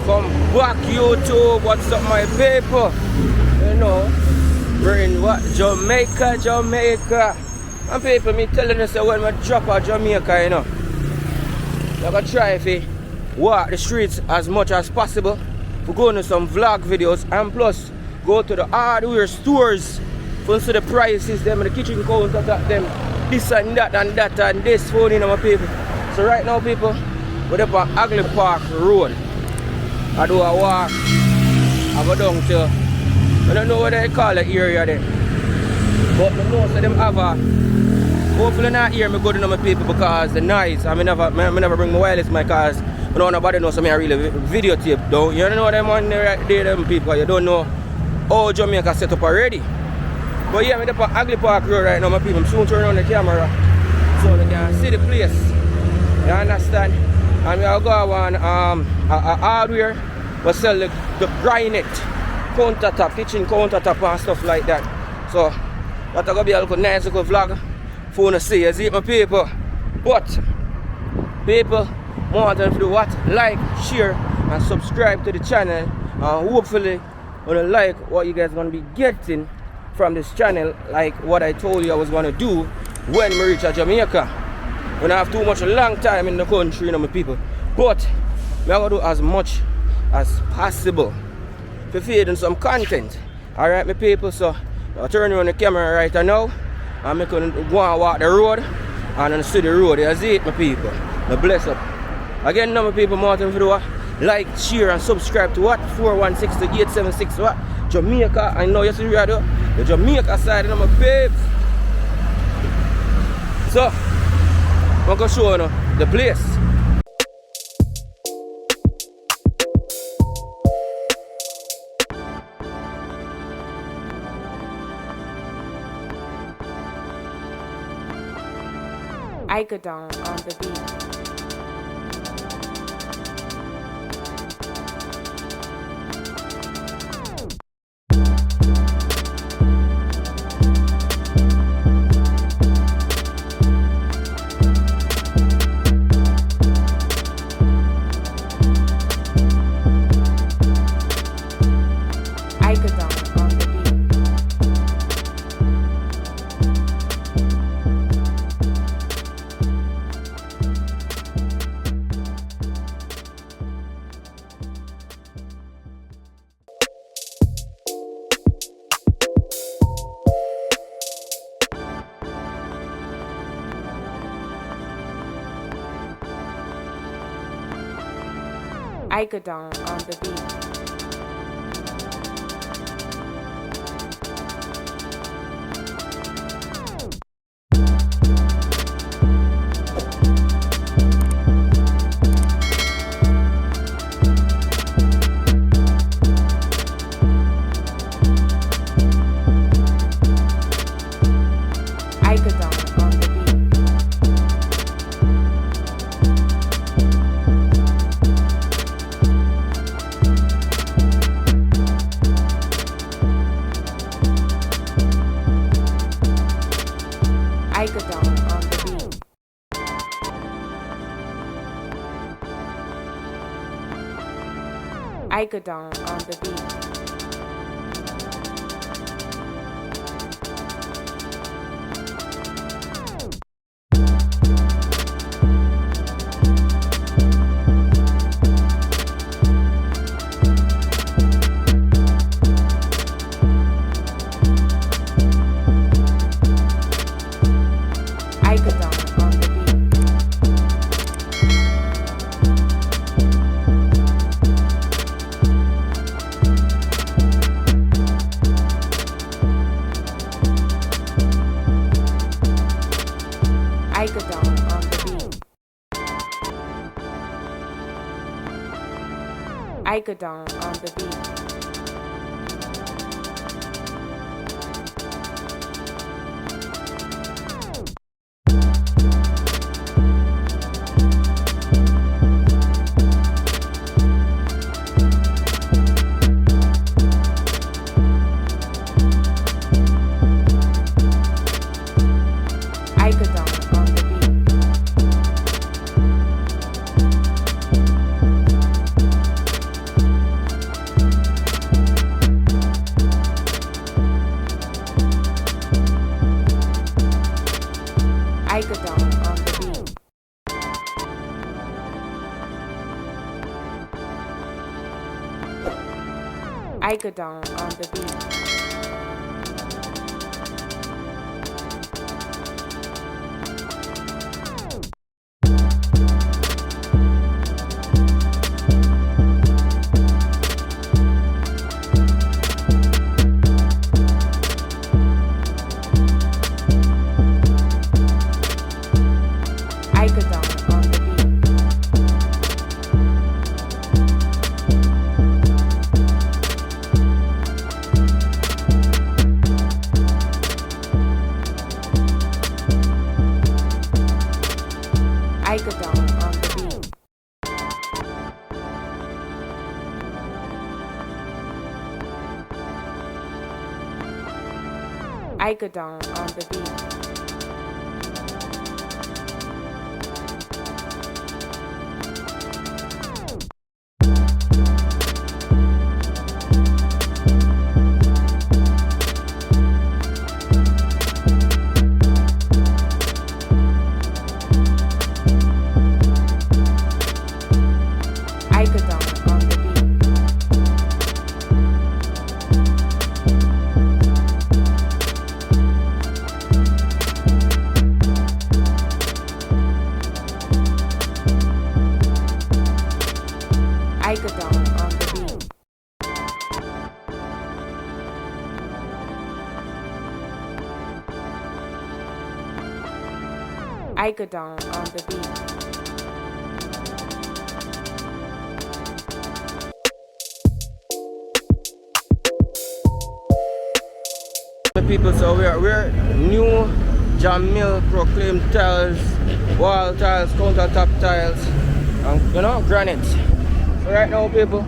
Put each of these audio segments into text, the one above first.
Welcome back, YouTube. What's up, my people? You know, we're in what? Jamaica. And people, me telling you, so when I drop out Jamaica, you know, I'm gonna try to walk the streets as much as possible. We're going to some vlog videos and plus go to the hardware stores for see the prices, them and the kitchen countertop, them this and that and this phone, you know, my people. So right now, people, we're up on Ugly Park Road. I do a walk. I go down to, I don't know what they call the area there, but I know so them have a, hopefully not hear me good enough, my people, because the noise. I never bring my wireless mic because I know nobody knows me. I really videotape though. You don't know them one right there, them people. You don't know how Jamaica set up already. But yeah, I'm up on Ugly Park Road right now, my people. I'm soon turn on the camera so they can see the place. You understand? And we'll go on a hardware, we sell the granite, countertop, kitchen countertop and stuff like that. So that's going to be a little nice little vlog for you to see. You see my people. But people want them to do what? Like, share and subscribe to the channel. And hopefully when you like what you guys are going to be getting from this channel, like what I told you I was going to do when we reach Jamaica. We don't have too much a long time in the country, you know, my people. But we are going to do as much as possible for feeding some content. Alright, my people. So I'll turn on the camera right now. And I'm going to go and walk the road and see the road. You see it, my people. Now bless up. Again, now, my people, more than do like, share, and subscribe to what? 416-876 what? Jamaica. I know you see the Jamaica side, you know, my babes. So I'm going to show you the place. I go down on the beat. I go down on the beat. I go down on the beat. I go down on the beat. on the beat. Icodon on the beat. Icodon on the beat. Icodon on the beat. Icodon on the beat. Icodon on the beat. Icodon on the beat. Icodon on the beat. People, so we're new Jamaica proclaimed tiles, wall tiles, countertop tiles, and you know, granite. So right now, people,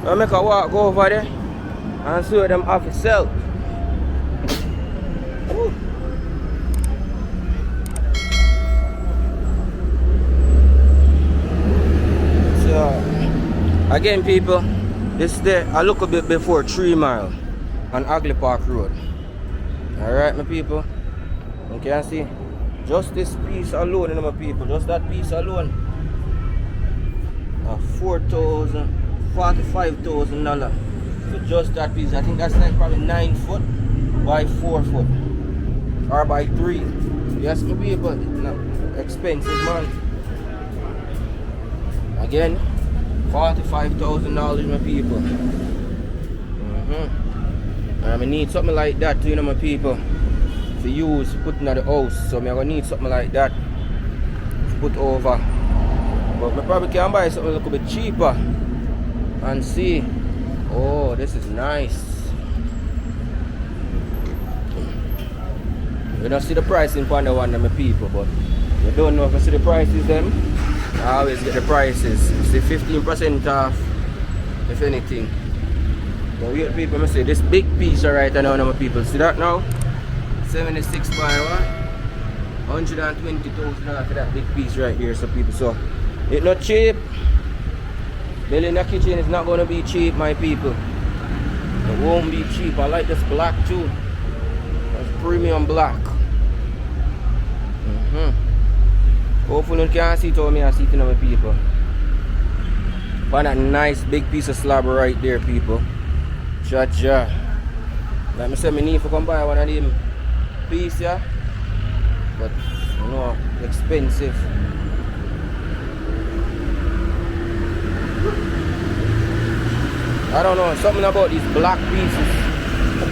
I make a walk go over there and see what them have to sell. Woo. So again, people, this is there a little bit before 3 Mile on Ugly Park Road. Alright, my people, you can see just this piece alone, you know, my people, just that piece alone, $4,000, $45,000 for just that piece. I think that's like probably 9 foot by 4 foot or by 3. Yes, my people, no, expensive, man. Again, $45,000, my people. I need something like that too, you know, my people, to use putting at the house. So I'm gonna need something like that to put over. But I probably can buy something a little bit cheaper and see. Oh, this is nice. You don't see the pricing for the one, my people, but you don't know if I see the prices them. I always get the prices. See 15% off, if anything. But we have people, I say this big piece right now, my people. See that now? 76 by what? $120,000 for that big piece right here, so people. So it's not cheap. Building a kitchen is not gonna be cheap, my people. It won't be cheap. I like this black too. That's premium black. Hopefully you can see it how me I see it, my people. Find that nice big piece of slab right there, people. Cha-cha. Like I said, I need to come buy one of them pieces, yeah? But, you know, expensive. I don't know, something about these black pieces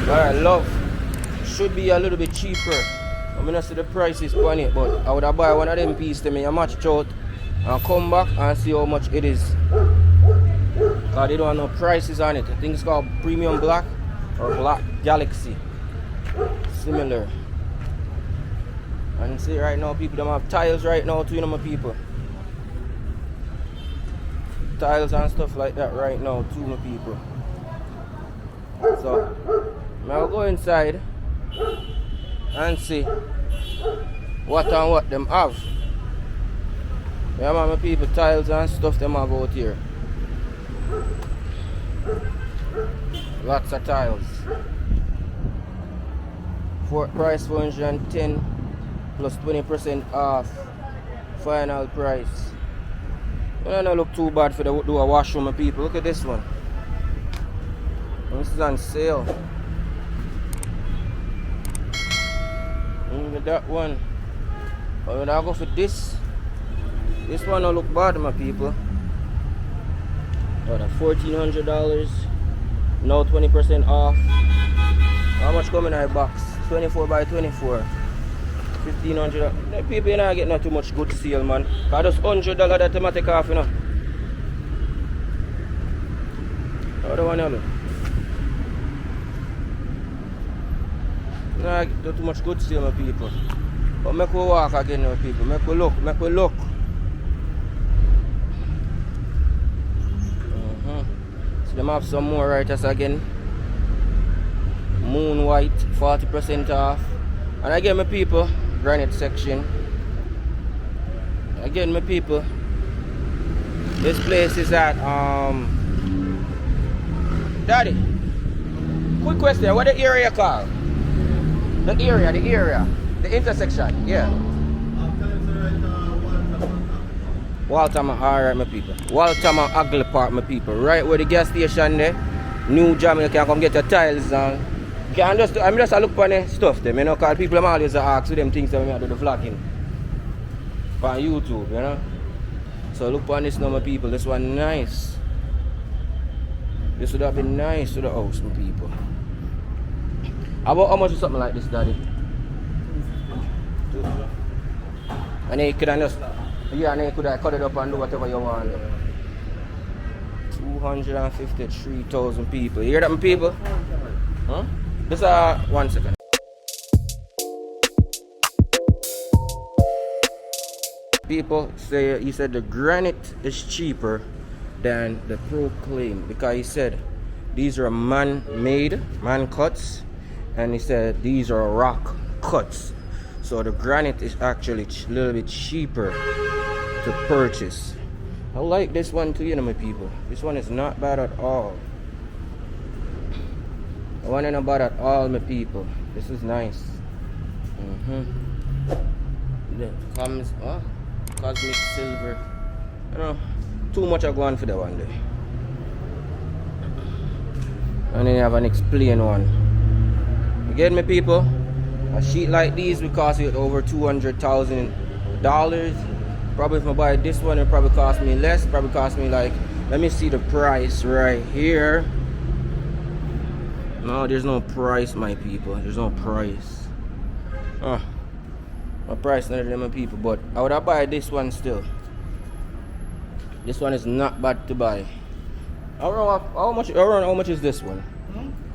that I love. Should be a little bit cheaper. I'm gonna see the prices on it, but I would have buy one of them pieces to me, I match it out and come back and see how much it is. Because they don't have no prices on it. I think it's called Premium Black or Black Galaxy. Similar. And see right now, people, them have tiles right now too, you know, my people. Tiles and stuff like that right now too, my people. So, I'll go inside and see what and what them have. Yeah, man, my people, tiles and stuff them have out here. Lots of tiles. Price 410. plus 20% off final price. Well, it don't look too bad for the do a washroom, my people. Look at this one. This is on sale. Look at that one. But when I go for this one don't look bad, my people. Oh, the $1,400. Now 20% off. How much come in our box? 24 by 24. 1,500. The people you not get not too much good sale, man. Cause just $100 that I take off, you know. How the one you look? Nah, not too much good sale, my people. But make we walk again, my people. Make we look. So them have some more writers again. Moon white, 40% off. And again, my people, granite section. Again, my people, this place is at Daddy, quick question, what the area called? The area, the intersection, yeah. Waltham, alright my people. Waltham and Ugly Park, my people. Right where the gas station there. New Jamaica, can come get your tiles and I'm just look for the stuff them, you know, cause people I'm always ask to them things that I do the vlogging on YouTube, you know. So look for this now, my people. This one nice. This would have been nice to the house, my people. How much is something like this, Daddy? And then you could just, yeah, and then you could cut it up and do whatever you want. 253,000 people. You hear that, my people? Huh? Just 1 second. People say, he said the granite is cheaper than the proclaim because he said these are man-made, man cuts, and he said these are rock cuts. So the granite is actually a little bit cheaper to purchase. I like this one too, you know, my people. This one is not bad at all. I want to know about it all, my people. This is nice. The comes cosmic silver. I don't know. Too much I go on for that one day. And then you have an explain one. You get me, people? A sheet like these will cost you over $200,000. Probably if I buy this one, it probably cost me less. Probably cost me like, let me see the price right here. No, there's no price, my people. There's no price. No price, none of them, my people. But I would have buy this one still. This one is not bad to buy. How much is this one?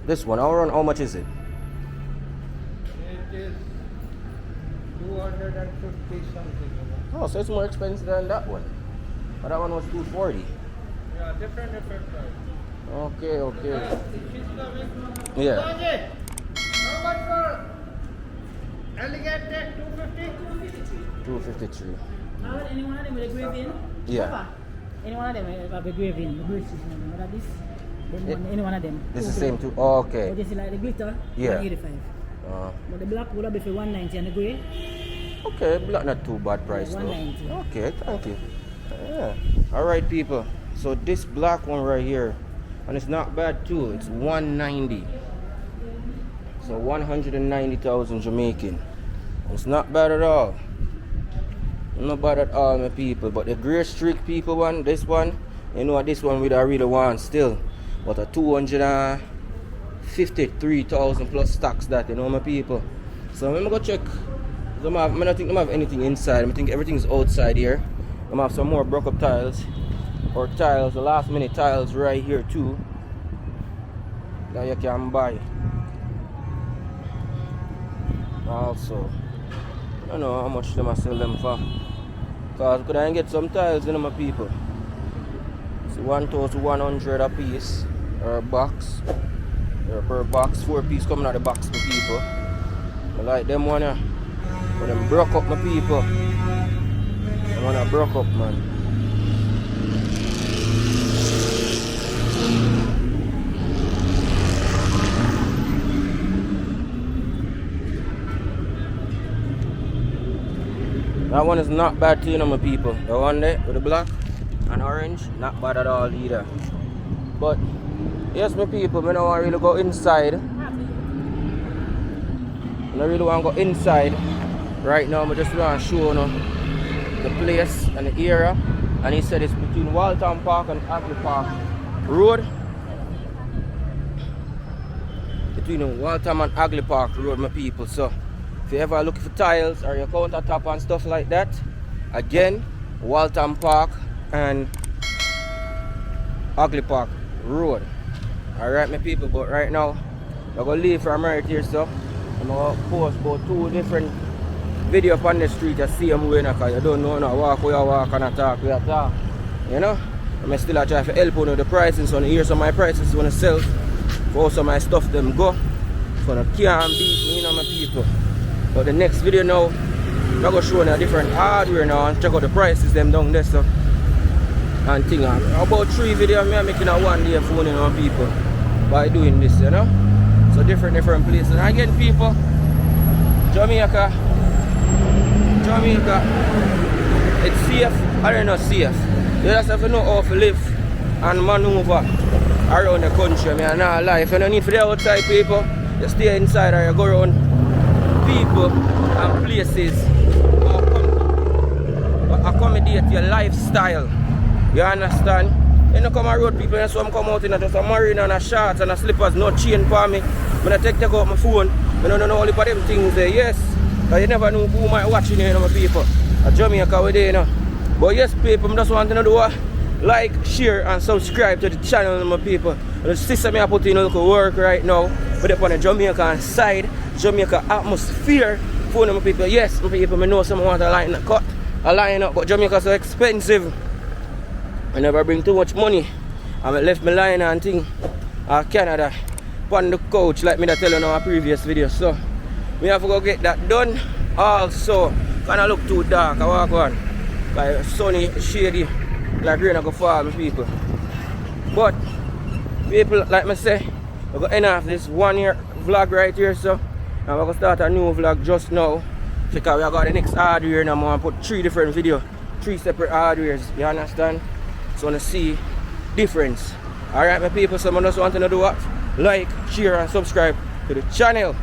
This one, how much is it? It is 250 something. Oh, so it's more expensive than that one. But that one was 240. Yeah, different price. Okay. Yeah. How much for elegant 250? 253. Any one of them with a grave in? Yeah. Any one of them have a grave in? The grave system. What are this? Any one of them. This is the same too. Oh, okay. But this is like the glitter, Yeah. 185. But the black would be for 190 and the grey? Okay, black not too bad price though. 190. Okay, thank you. Yeah. Alright people. So this black one right here, and it's not bad too. It's 190. So 190,000 Jamaican. It's not bad at all. Not bad at all, my people. But the Grey Streak people one, this one, you know what, this one we don't really want still. But a 253,000 plus stocks that, you know, my people. So let me go check. I don't think they have anything inside. I think everything's outside here. I have some more broke up tiles. Or tiles, the last minute tiles right here too. That you can buy. Also, I don't know how much them I sell them for. Cause could I get some tiles, you know, my people. It's 1,100 a piece, or a box, or per box, 4 piece coming out of the box, my people. I like them one, but them broke up, my people. Them one broke up, man. That one is not bad too, you know, my people. The one there with the black and orange, not bad at all either. But yes, my people, I don't want to really go inside. I don't really want to go inside right now. I just want to show you the place and the area. And he said it's between Walton Park and Ackley Park Road. Between Walton and Ackley Park Road, my people. So if you ever looking for tiles or your countertop and stuff like that, again, Walton Park and Ackley Park Road. Alright, my people, but right now I'm gonna leave from right here, so I'm gonna post about 2 different videos on the street. You see them way, because you don't know, walk where you walk and talk where you talk. You know? I'm still trying to help you with the prices, so here's some of my prices when I sell for some of my stuff them go. So I can't beat me, you know, my people. But the next video now, I'm gonna show you a different hardware now and check out the prices them down there, so and thing. About 3 videos I'm making a one day phone, you know, people, by doing this, you know. So different places. And again, people, Jamaica, it's safe. I don't know, safe. You just have to know how to live and maneuver around the country. I mean, I'm not lie. If you don't need to be outside, people, you stay inside or you go around people and places accommodate your lifestyle. You understand? You don't come on road, people, and so I'm come out in just a marine and a shorts and a slippers, no chain for me. When I take out my phone, I don't know all of them things there. Yes, but you never know who might watching you know, my people. A Jamaica with you know. But yes, people, I just want to do like, share and subscribe to the channel, my people. The sister me I put in a little work right now. But up on the Jamaican side, Jamaica atmosphere for my people. Yes, my people, I know someone want a line cut, a line up, but Jamaica so expensive. I never bring too much money. I left my line and thing Canada on the couch like me that tell you in our previous video. So we have to go get that done. Also, kinda look too dark. I walk on. Like sunny, shady, like rain I go fall, my people. But people, like me say, we're gonna end off this 1 year vlog right here, so and we're gonna start a new vlog just now. Because we got the next hardware and I'm gonna put 3 different videos, 3 separate hardwares, you understand? So I want to see difference. Alright, my people, so I just want to do what? Like, share and subscribe to the channel.